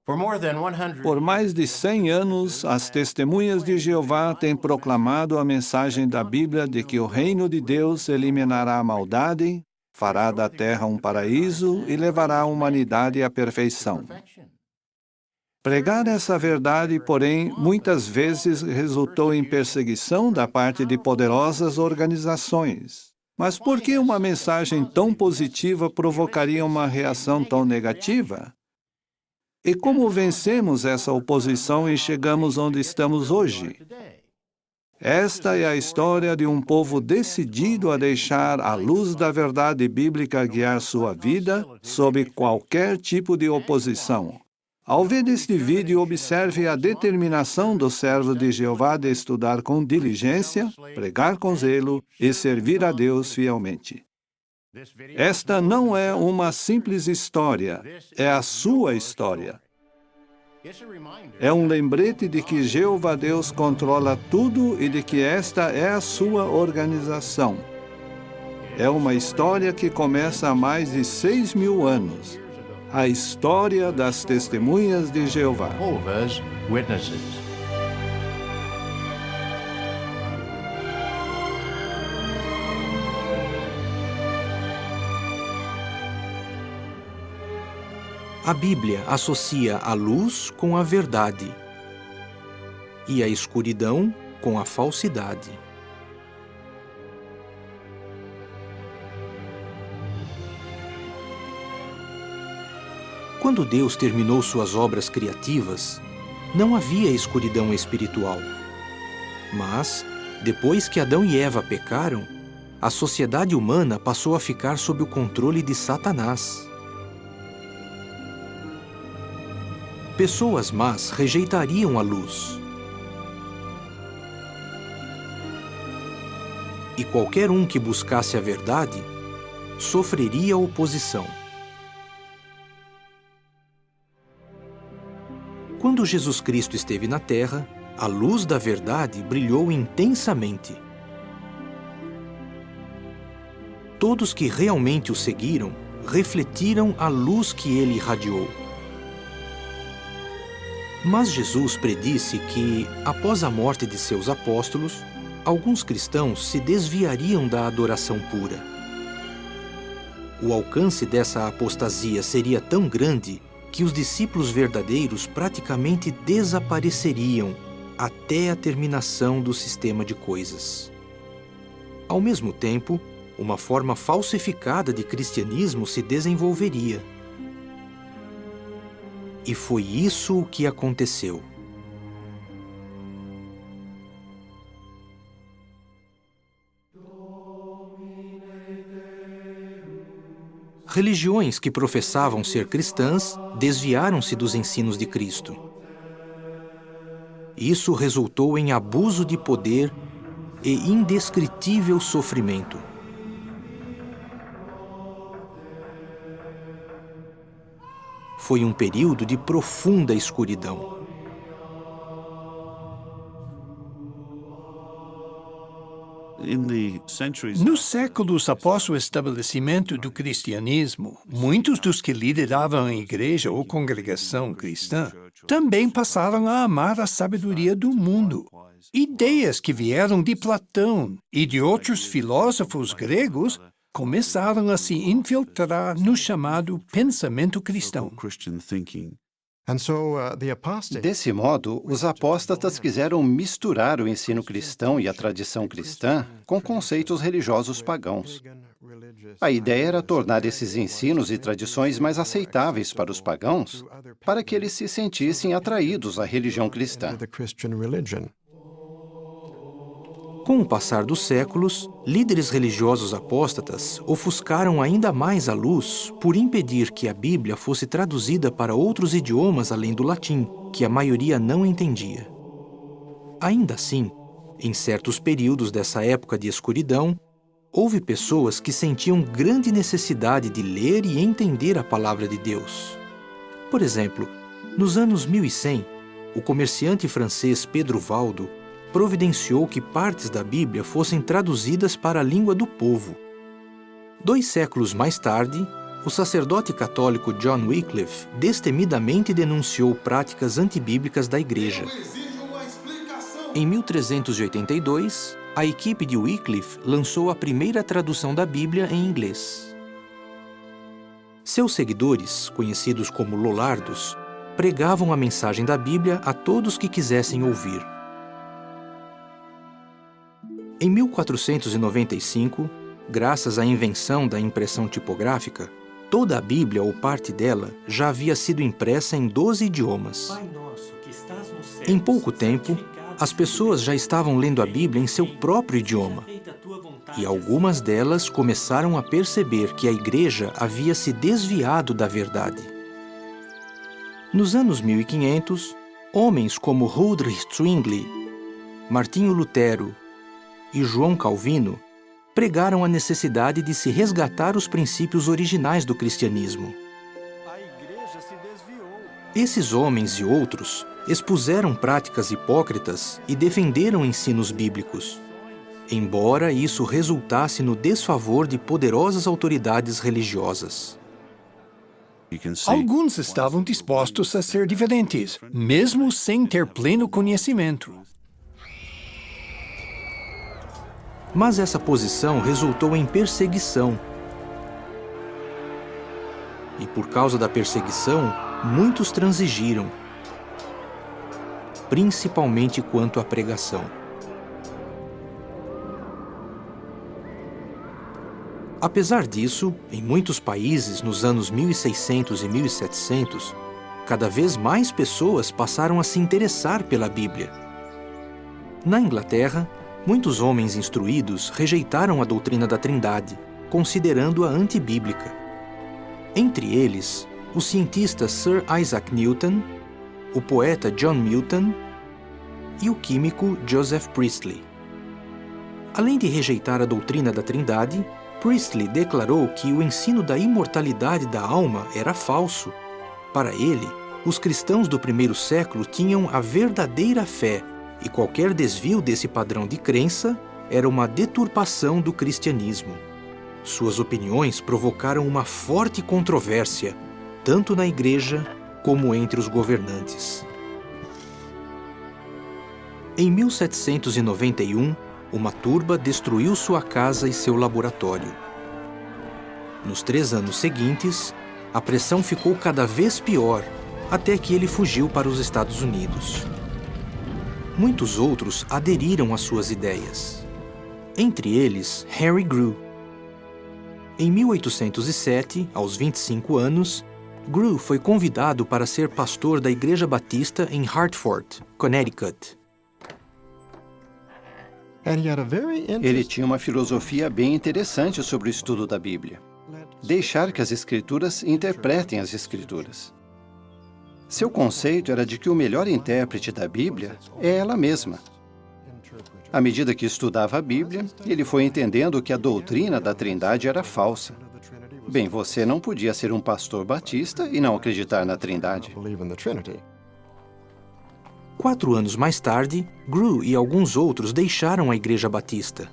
Por mais de 100 anos, as testemunhas de Jeová têm proclamado a mensagem da Bíblia de que o reino de Deus eliminará a maldade, fará da terra um paraíso e levará a humanidade à perfeição. Pregar essa verdade, porém, muitas vezes resultou em perseguição da parte de poderosas organizações. Mas por que uma mensagem tão positiva provocaria uma reação tão negativa? E como vencemos essa oposição e chegamos onde estamos hoje? Esta é a história de um povo decidido a deixar a luz da verdade bíblica guiar sua vida sob qualquer tipo de oposição. Ao ver este vídeo, observe a determinação do servo de Jeová de estudar com diligência, pregar com zelo e servir a Deus fielmente. Esta não é uma simples história, é a sua história. É um lembrete de que Jeová Deus controla tudo e de que esta é a sua organização. É uma história que começa há mais de 6.000 anos. A história das testemunhas de Jeová. A Bíblia associa a luz com a verdade e a escuridão com a falsidade. Quando Deus terminou suas obras criativas, não havia escuridão espiritual. Mas, depois que Adão e Eva pecaram, a sociedade humana passou a ficar sob o controle de Satanás. Pessoas más rejeitariam a luz. E qualquer um que buscasse a verdade sofreria oposição. Quando Jesus Cristo esteve na Terra, a luz da verdade brilhou intensamente. Todos que realmente o seguiram refletiram a luz que ele irradiou. Mas Jesus predisse que, após a morte de seus apóstolos, alguns cristãos se desviariam da adoração pura. O alcance dessa apostasia seria tão grande que os discípulos verdadeiros praticamente desapareceriam até a terminação do sistema de coisas. Ao mesmo tempo, uma forma falsificada de cristianismo se desenvolveria. E foi isso o que aconteceu. Religiões que professavam ser cristãs desviaram-se dos ensinos de Cristo. Isso resultou em abuso de poder e indescritível sofrimento. Foi um período de profunda escuridão. Nos séculos após o estabelecimento do cristianismo, muitos dos que lideravam a igreja ou congregação cristã também passaram a amar a sabedoria do mundo. Ideias que vieram de Platão e de outros filósofos gregos começaram a se infiltrar no chamado pensamento cristão. Desse modo, os apóstatas quiseram misturar o ensino cristão e a tradição cristã com conceitos religiosos pagãos. A ideia era tornar esses ensinos e tradições mais aceitáveis para os pagãos, para que eles se sentissem atraídos à religião cristã. Com o passar dos séculos, líderes religiosos apóstatas ofuscaram ainda mais a luz por impedir que a Bíblia fosse traduzida para outros idiomas além do latim, que a maioria não entendia. Ainda assim, em certos períodos dessa época de escuridão, houve pessoas que sentiam grande necessidade de ler e entender a palavra de Deus. Por exemplo, nos anos 1100, o comerciante francês Pedro Valdo providenciou que partes da Bíblia fossem traduzidas para a língua do povo. 2 séculos mais tarde, o sacerdote católico John Wycliffe destemidamente denunciou práticas antibíblicas da Igreja. Em 1382, a equipe de Wycliffe lançou a primeira tradução da Bíblia em inglês. Seus seguidores, conhecidos como Lollardos, pregavam a mensagem da Bíblia a todos que quisessem ouvir. Em 1495, graças à invenção da impressão tipográfica, toda a Bíblia ou parte dela já havia sido impressa em 12 idiomas. Em pouco tempo, as pessoas já estavam lendo a Bíblia em seu próprio idioma. E algumas delas começaram a perceber que a Igreja havia se desviado da verdade. Nos anos 1500, homens como Huldrych Zwingli, Martinho Lutero e João Calvino pregaram a necessidade de se resgatar os princípios originais do cristianismo. Esses homens e outros expuseram práticas hipócritas e defenderam ensinos bíblicos, embora isso resultasse no desfavor de poderosas autoridades religiosas. Alguns estavam dispostos a ser diferentes, mesmo sem ter pleno conhecimento. Mas essa posição resultou em perseguição. E por causa da perseguição, muitos transigiram, principalmente quanto à pregação. Apesar disso, em muitos países, nos anos 1600 e 1700, cada vez mais pessoas passaram a se interessar pela Bíblia. Na Inglaterra, muitos homens instruídos rejeitaram a doutrina da Trindade, considerando-a antibíblica. Entre eles, o cientista Sir Isaac Newton, o poeta John Milton e o químico Joseph Priestley. Além de rejeitar a doutrina da Trindade, Priestley declarou que o ensino da imortalidade da alma era falso. Para ele, os cristãos do primeiro século tinham a verdadeira fé, e qualquer desvio desse padrão de crença era uma deturpação do cristianismo. Suas opiniões provocaram uma forte controvérsia, tanto na Igreja como entre os governantes. Em 1791, uma turba destruiu sua casa e seu laboratório. Nos 3 anos seguintes, a pressão ficou cada vez pior, até que ele fugiu para os Estados Unidos. Muitos outros aderiram às suas ideias. Entre eles, Harry Grew. Em 1807, aos 25 anos, Grew foi convidado para ser pastor da Igreja Batista em Hartford, Connecticut. Ele tinha uma filosofia bem interessante sobre o estudo da Bíblia. Deixar que as Escrituras interpretem as Escrituras. Seu conceito era de que o melhor intérprete da Bíblia é ela mesma. À medida que estudava a Bíblia, ele foi entendendo que a doutrina da Trindade era falsa. Bem, você não podia ser um pastor batista e não acreditar na Trindade. 4 anos mais tarde, Grew e alguns outros deixaram a Igreja Batista.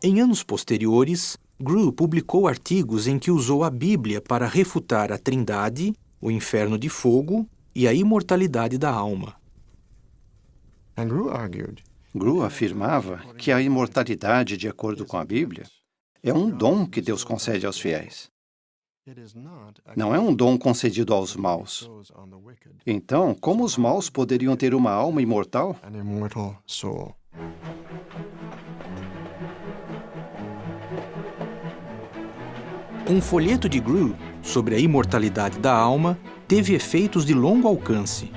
Em anos posteriores, Grew publicou artigos em que usou a Bíblia para refutar a Trindade, o inferno de fogo e a imortalidade da alma. Grew afirmava que a imortalidade, de acordo com a Bíblia, é um dom que Deus concede aos fiéis. Não é um dom concedido aos maus. Então, como os maus poderiam ter uma alma imortal? Um folheto de Grew sobre a imortalidade da alma teve efeitos de longo alcance.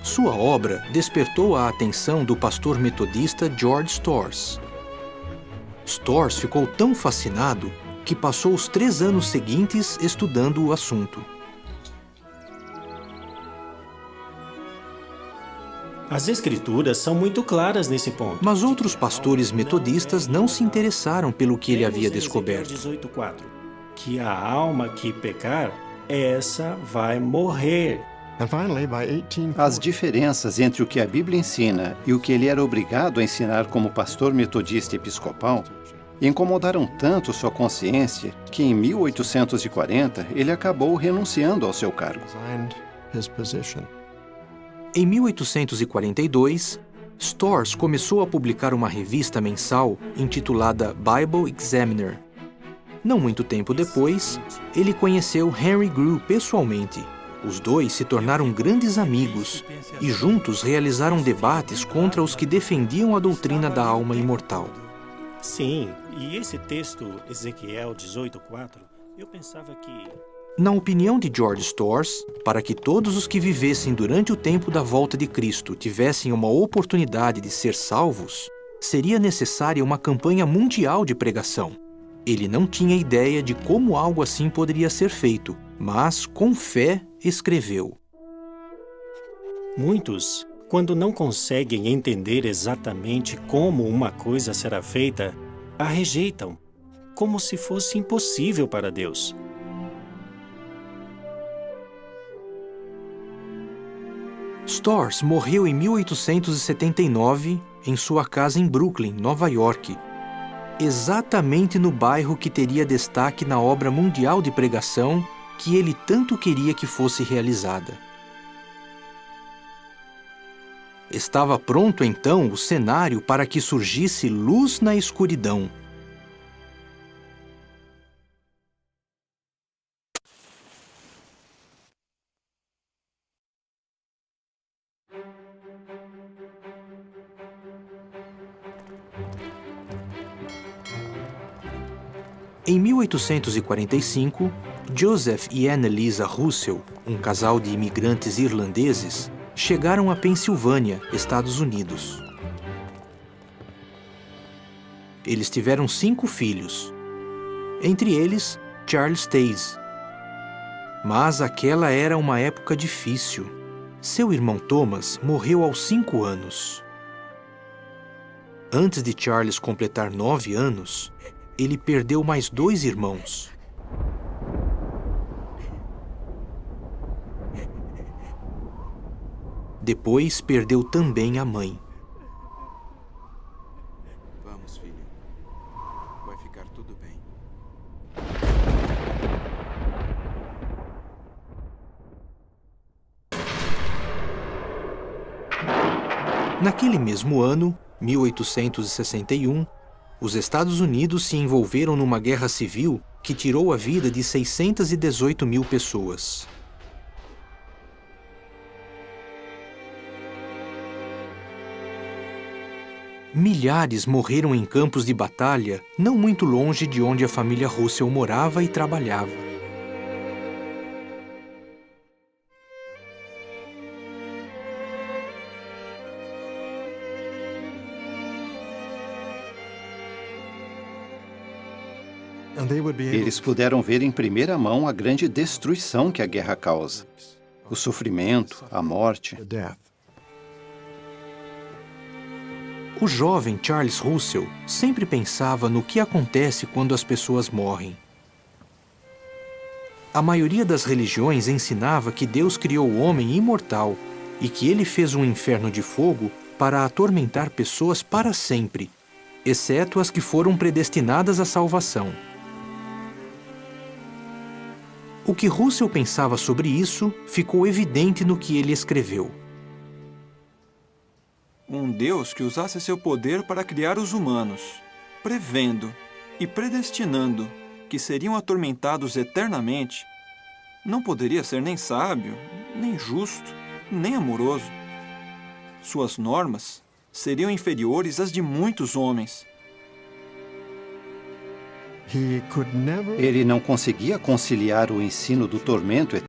Sua obra despertou a atenção do pastor metodista George Storrs. Storrs ficou tão fascinado que passou os 3 anos seguintes estudando o assunto. As Escrituras são muito claras nesse ponto. Mas outros pastores metodistas não se interessaram pelo que ele havia descoberto. 18:4, que a alma que pecar, essa vai morrer. As diferenças entre o que a Bíblia ensina e o que ele era obrigado a ensinar como pastor metodista episcopal incomodaram tanto sua consciência que em 1840 ele acabou renunciando ao seu cargo. Em 1842, Storrs começou a publicar uma revista mensal intitulada Bible Examiner. Não muito tempo depois, ele conheceu Henry Grew pessoalmente. Os dois se tornaram grandes amigos e juntos realizaram debates contra os que defendiam a doutrina da alma imortal. Sim, e esse texto, Ezequiel 18:4, eu pensava que... Na opinião de George Storrs, para que todos os que vivessem durante o tempo da volta de Cristo tivessem uma oportunidade de ser salvos, seria necessária uma campanha mundial de pregação. Ele não tinha ideia de como algo assim poderia ser feito, mas, com fé, escreveu: Muitos, quando não conseguem entender exatamente como uma coisa será feita, a rejeitam, como se fosse impossível para Deus. Storrs morreu em 1879 em sua casa em Brooklyn, Nova York, exatamente no bairro que teria destaque na obra mundial de pregação que ele tanto queria que fosse realizada. Estava pronto então o cenário para que surgisse luz na escuridão. Em 1845, Joseph e Annalisa Russell, um casal de imigrantes irlandeses, chegaram a Pensilvânia, Estados Unidos. Eles tiveram 5 filhos, entre eles Charles Taze. Mas aquela era uma época difícil. Seu irmão Thomas morreu aos 5 anos. Antes de Charles completar 9 anos, ele perdeu mais 2 irmãos. Depois perdeu também a mãe. Vamos, filho. Vai ficar tudo bem. Naquele mesmo ano, 1861, os Estados Unidos se envolveram numa guerra civil que tirou a vida de 618 mil pessoas. Milhares morreram em campos de batalha, não muito longe de onde a família Russell morava e trabalhava. Eles puderam ver em primeira mão a grande destruição que a guerra causa, o sofrimento, a morte. O jovem Charles Russell sempre pensava no que acontece quando as pessoas morrem. A maioria das religiões ensinava que Deus criou o homem imortal e que ele fez um inferno de fogo para atormentar pessoas para sempre, exceto as que foram predestinadas à salvação. O que Russell pensava sobre isso ficou evidente no que ele escreveu. Um Deus que usasse seu poder para criar os humanos, prevendo e predestinando que seriam atormentados eternamente, não poderia ser nem sábio, nem justo, nem amoroso. Suas normas seriam inferiores às de muitos homens. Ele não conseguia conciliar o ensino do tormento